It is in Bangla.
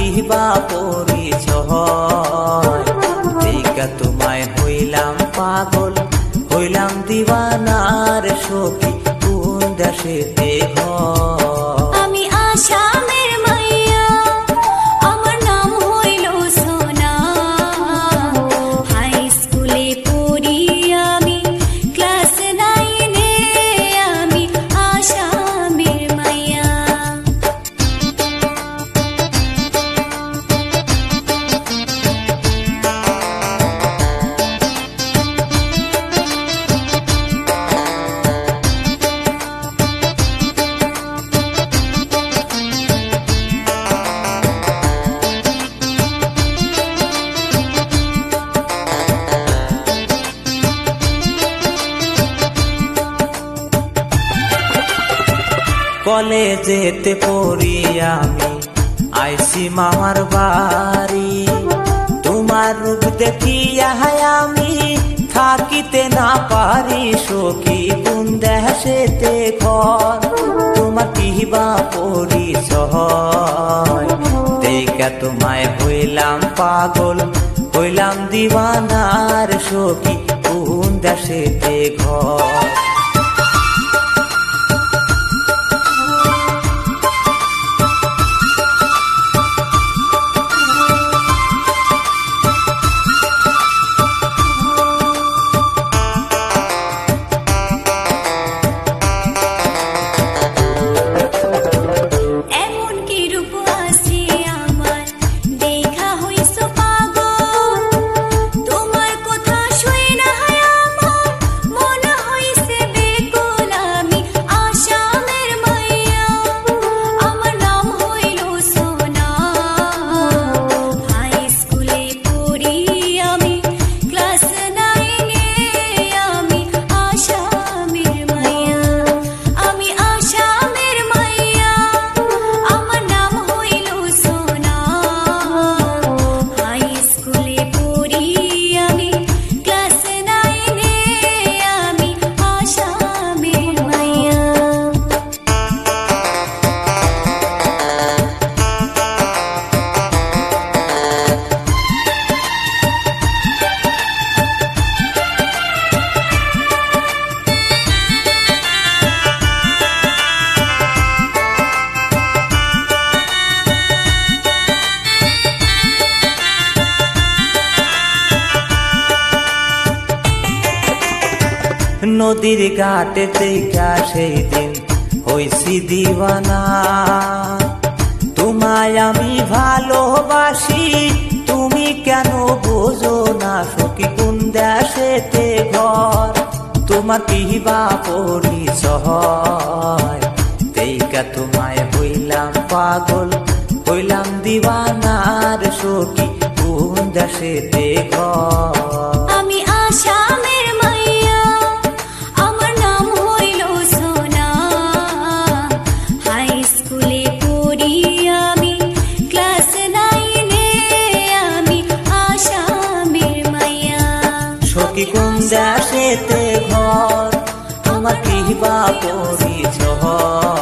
কিবা পরিচয়, দেখা তোমায় হইলাম পাগল, হইলাম দিওয়ানার সখী কোন দেশেতে ঘর। আমি আসামের মাইয়া, আমার নাম হইল সোনা, হাই স্কুলে পড়ি আমি ক্লাস 9-এ, আমি আসামের মাইয়া। কলেজেতে পড়ি আমি আইসি মামার বাড়ি, তোমার রূপ দেখিয়া আমি থাকিতে না পারি সখী কোন দেশেতে ঘর। তোমার কিবা পরিচয়, দেখা তোমায় হইলাম পাগল, হইলাম দিওয়ানার সখী কোন দেশেতে ঘর। নদীর ঘাটে দেখা সেই দিন হইছি দিওয়ানা, তোমায় আমি ভালোবাসি তুমি কেন বোঝো না সখী কোন দেশেতে ঘর। তোমার কিবা পরিচয়, দেখা তোমায় হইলাম পাগল, হইলাম দিওয়ানার সখী কোন দেশেতে ঘর। আমি আসামের মাইয়া, আমার নাম হইল সোনা, হাই স্কুলে পড়ি আমি ক্লাস 9-এ, আমি আসামের মাইয়া। সখী কোন দেশেতে ঘর, তোমার কিবা পরিচয়।